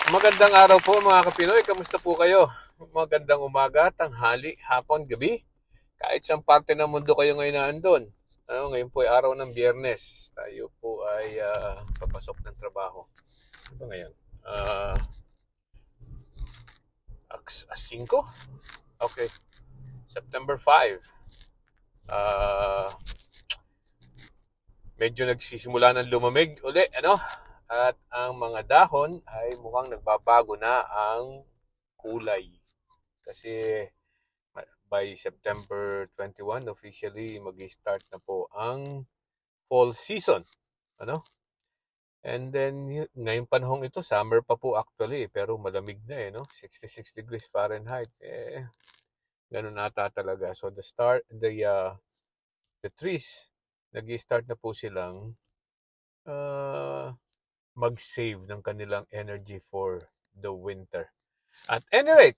Magandang araw po mga Kapinoy. Kamusta po kayo? Magandang umaga, tanghali, hapon, gabi. Kahit saan parte ng mundo kayo ngayon naandun. Ngayon po ay araw ng Biyernes. Tayo po ay papasok ng trabaho. Ano ba ngayon? Uh, 5? Okay. September 5. Medyo nagsisimula ng lumamig uli, ano? At ang mga dahon ay mukhang nagbabago na ang kulay. Kasi by September 21, officially mag-start na po ang fall season. Ano? And then, ngayong panahong ito, summer pa po actually, pero malamig na no? 66 degrees Fahrenheit. Ganun ata talaga. So the trees, nag-start na po silang mag-save ng kanilang energy for the winter. At any rate,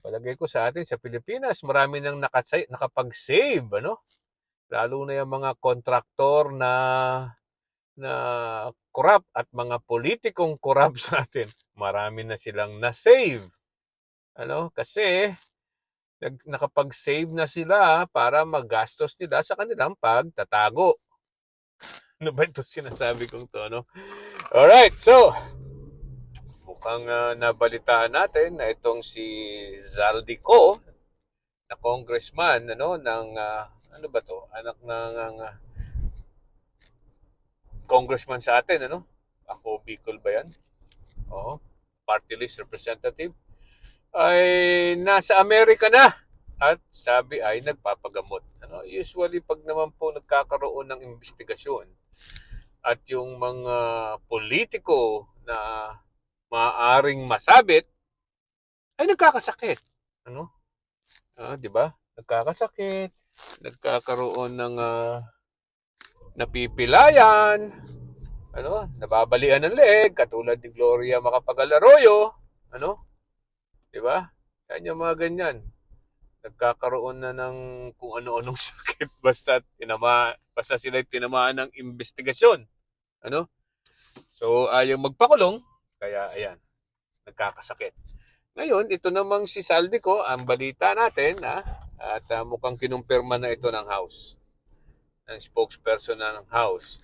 palagay ko sa atin sa Pilipinas, marami nang nakapag-save, lalo na yung mga kontraktor na corrupt at mga politikong corrupt sa atin. Marami na silang na-save. Kasi nakapag-save na sila para magastos nila sa kanilang pagtatago. Ano ba ito sinasabi kong to, Alright, so mukhang nabalitaan natin na itong si Zaldico na congressman ng ano ba to? Anak ng congressman sa atin, Ako Bicol ba 'yan? Oo. Party list representative ay nasa Amerika na at sabi ay nagpapagamot. Usually pag naman po nagkakaroon ng investigasyon at yung mga politiko na maaaring masabit ay nagkakasakit. 'Di ba? Nagkakasakit, nagkakaroon ng napipilayan, nababalian ng leeg katulad ni Gloria Macapagal-Arroyo, 'di ba? Yan yung mga ganyan. Nagkakaroon na ng kung ano-anong sakit basta sila tinamaan ng investigasyon. So ayaw magpakulong, kaya ayan, nagkakasakit. Ngayon, ito namang si Zaldico, ang balita natin, at mukhang kinumpirma na ito ng House, ng spokesperson na ng House.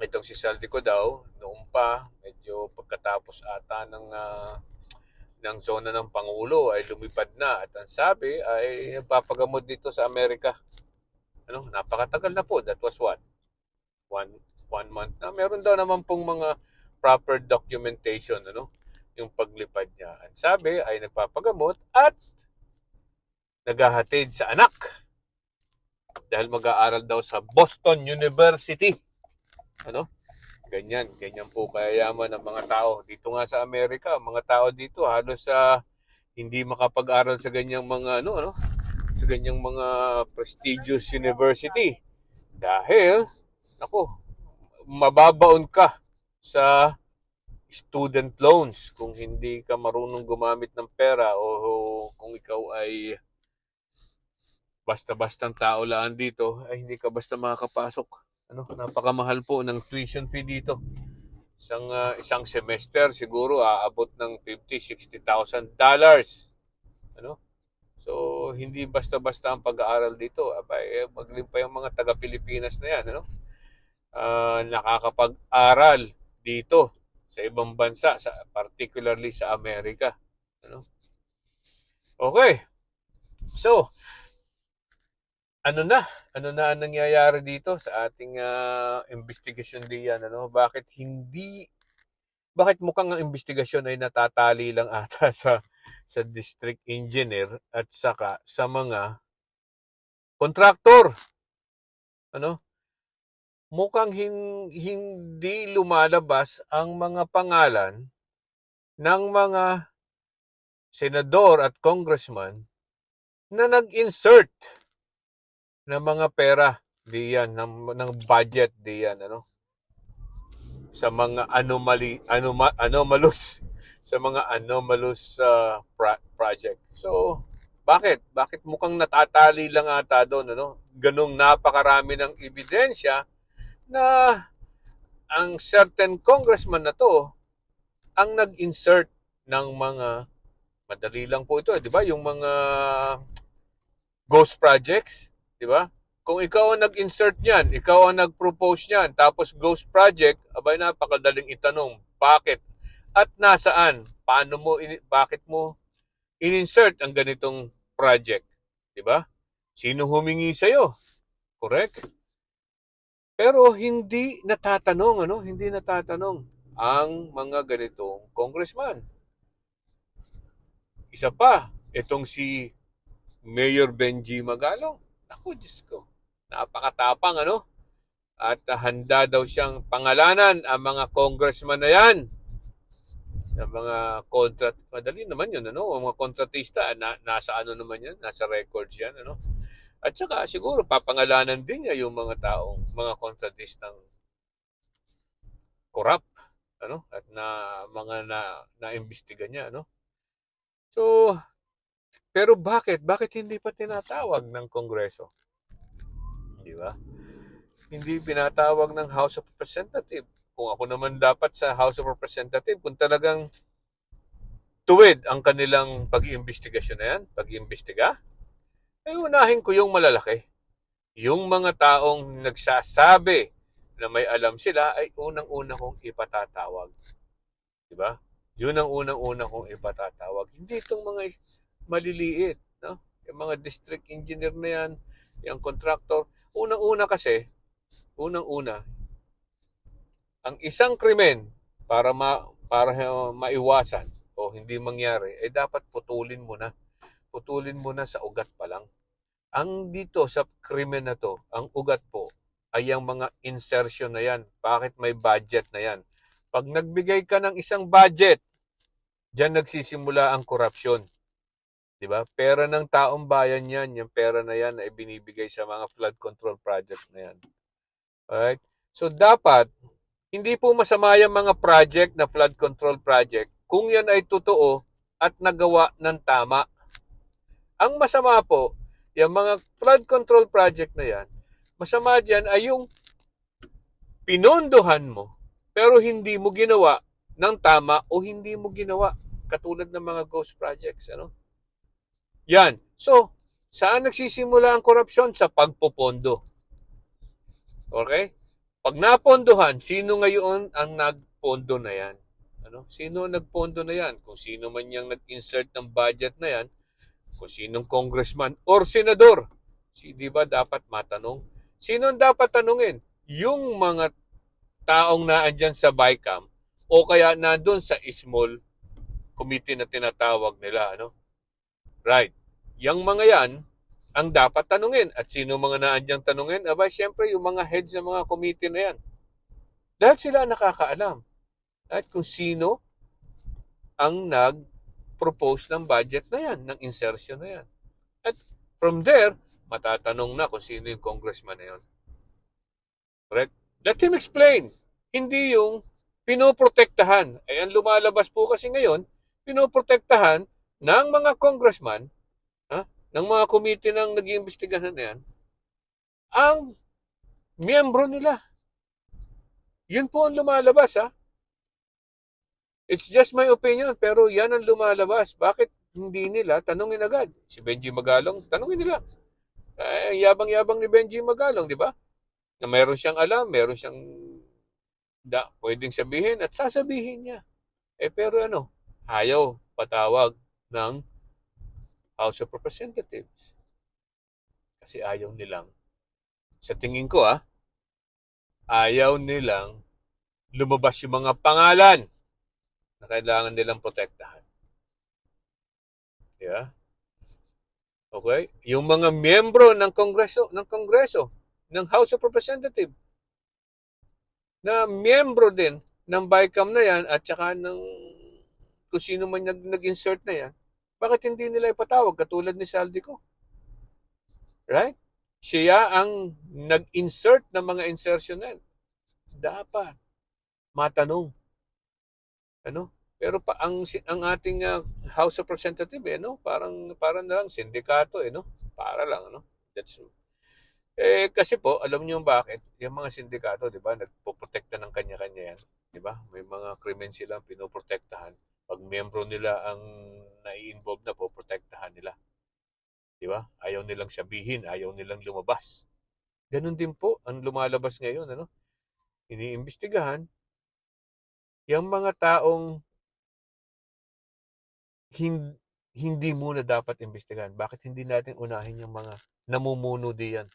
Itong si Zaldico daw, noong pa, medyo pagkatapos ata ng zona ng Pangulo ay lumipad na at ang sabi ay nagpapagamot dito sa Amerika. Napakatagal na po. That was what? One month na. Meron daw naman pong mga proper documentation, yung paglipad niya. Ang sabi ay nagpapagamot at naghahatid sa anak dahil mag-aaral daw sa Boston University. Ganyan po kayayaman ng mga tao. Dito nga sa Amerika, mga tao dito halos hindi makapag-aral sa ganyang mga sa ganyang mga prestigious university dahil mababaon ka sa student loans kung hindi ka marunong gumamit ng pera o kung ikaw ay basta-bastang tao lang dito ay hindi ka basta makakapasok. Napakamahal po ng tuition fee dito. Isang semester siguro aabot ng $50,000-$60,000. So hindi basta-basta ang pag-aaral dito. Maglimpa yung mga taga-Pilipinas na yan, nakakapag-aral dito sa ibang bansa, particularly sa Amerika. Okay. So, ano na ang nangyayari dito sa ating investigation diyan, bakit mukhang ang investigasyon ay natatali lang ata sa district engineer at saka sa mga kontraktor, mukhang hindi lumalabas ang mga pangalan ng mga senador at congressman na nag-insert ng mga pera diyan ng budget diyan sa mga anomalous sa mga anomalous project. So bakit mukhang natatali lang ata doon, ganung napakarami ng ebidensya na ang certain congressman na to ang nag-insert ng mga, madali lang po ito, di ba? Yung mga ghost projects, di ba? Kung ikaw ang nag-insert niyan, ikaw ang nag-propose niyan, tapos ghost project, abay napakadaling itanong, bakit? At nasaan? Bakit mo in-insert ang ganitong project? Di ba? Sino humingi sa'yo? Correct? Pero hindi natatanong, Hindi natatanong ang mga ganitong congressman. Isa pa, itong si Mayor Benji Magalong. Ako, Diyos ko. Napakatapang, At handa daw siyang pangalanan ang mga congressman na yan. Ang mga madali naman yun, Ang mga kontratista, nasa naman yan? Nasa records yan, At saka siguro papangalanan din niya yung mga mga kontratistang corrupt, At na-imbestiga niya, So, pero bakit? Bakit hindi pa tinatawag ng Kongreso? Di ba? Hindi pinatawag ng House of Representatives. Kung ako naman dapat sa House of Representatives, kung talagang tuwid ang kanilang pag-iimbestigasyon na yan, pag-iimbestiga, ay unahin ko yung malalaki. Yung mga taong nagsasabi na may alam sila ay unang-una kong ipatatawag. Diba? Yun ang unang-una kong ipatatawag. Hindi itong mga maliliit. Yung mga district engineer na yan, yung contractor. Unang-una, ang isang krimen para maiwasan o hindi mangyari, ay dapat putulin mo na. Putulin mo na sa ugat pa lang. Ang dito sa krimen na to, ang ugat po, ay ang mga insertion na yan. Bakit may budget na yan? Pag nagbigay ka ng isang budget, diyan nagsisimula ang korupsyon. Diba? Pera ng taong bayan yan, yung pera na yan ay binibigay sa mga flood control projects na yan. Alright? So dapat, hindi po masama yung mga project na flood control project kung yan ay totoo at nagawa ng tama. Ang masama po, yung mga flood control project na yan, masama dyan ay yung pinondohan mo pero hindi mo ginawa ng tama o hindi mo ginawa katulad ng mga ghost projects. Yan. So, saan nagsisimula ang korupsyon? Sa pagpopondo. Okay? Pag napondohan, sino ngayon ang nagpondo na yan? Sino ang nagpondo na yan? Kung sino man yung nag-insert ng budget na yan, kung sinong congressman or senador. Di ba dapat matanong? Sino ang dapat tanungin? Yung mga taong naandyan sa BICAM o kaya nandun sa small committee na tinatawag nila. Right. Yang mga yan ang dapat tanungin. At sino mga naandyang tanungin? Aba, siyempre yung mga heads ng mga committee na yan. Dahil sila nakakaalam. At kung sino ang propose ng budget na yan, ng insertion na yan. At from there, matatanong na kung sino yung congressman na yan. Correct? Let him explain. Hindi yung pinoprotektahan. Ang lumalabas po kasi ngayon, pinoprotektahan ng mga congressman, ng mga committee ng nag-iimbestigahan na yan, ang miyembro nila. Yun po ang lumalabas, It's just my opinion, pero yan ang lumalabas. Bakit hindi nila tanungin agad? Si Benji Magalong, tanungin nila. Yabang-yabang ni Benji Magalong, di ba? Na meron siyang alam, meron siyang pwedeng sabihin at sasabihin niya. Pero ayaw patawag ng House of Representatives. Kasi ayaw nilang, sa tingin ko ayaw nilang lumabas yung mga pangalan na kailangan nilang protektahan. Yeah? Okay? Yung mga miyembro ng Kongreso, ng House of Representatives, na miyembro din ng BICAM na yan at saka ng kung sino man nag-insert na yan, bakit hindi nila ipatawag katulad ni Saldico? Right? Siya ang nag-insert ng mga insertion na yan. Dapat matanong. Pero ang ating House of Representatives, parang na lang sindikato, Para lang, That's kasi po, alam niyo bakit? Yung mga sindikato, di ba, nagpoprotekta ng kanya-kanya ba? May mga krimen silang pinoprotektahan. Pag miyembro nila ang nai-involve na, poprotektahan nila. Di ba? Ayaw nilang sabihin, ayaw nilang lumabas. Ganun din po ang lumalabas ngayon, ano? Iniimbestigahan yung mga taong hindi muna dapat imbestigahan. Bakit hindi natin unahin yung mga namumuno diyan?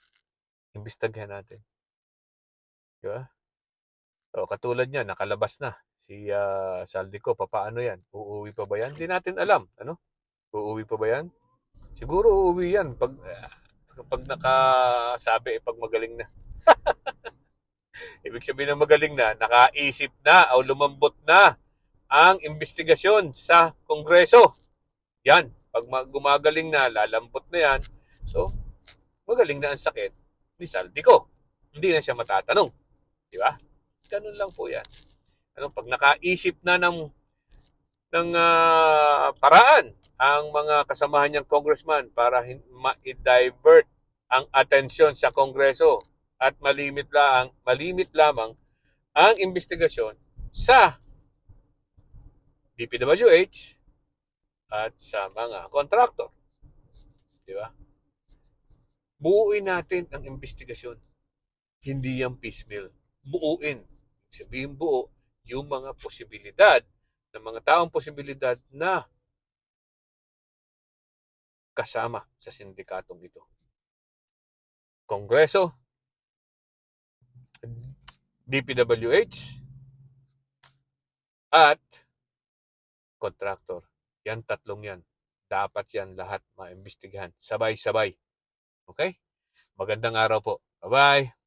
Imbestigahan natin. Di ba? O, katulad niya, nakalabas na. Si Saldico, papaano yan? Uuwi pa ba yan? Hindi natin alam. Ano? Uuwi pa ba yan? Siguro uuwi yan pag nakasabi, pag magaling na. Ibig sabihin ng magaling na, nakaisip na o lumambot na ang investigasyon sa Kongreso. Yan. Pag gumagaling na, lalambot na yan. So, magaling na ang sakit ni Saldico. Hindi na siya matatanong. Di ba? Ganun lang po yan. Ano, pag nakaisip na ng paraan ang mga kasamahan niyang congressman para ma-divert ang atensyon sa Kongreso at malimit lamang ang investigasyon sa DPWH at sa mga kontraktor. Di ba? Buuin natin ang investigasyon. Hindi yan piecemeal. Buuin. Sabihin buo yung mga posibilidad ng mga taong posibilidad na kasama sa sindikatong ito. Kongreso, DPWH, at kontraktor. Yan tatlong yan. Dapat yan lahat maimbestigahan. Sabay-sabay. Okay? Magandang araw po. Bye-bye.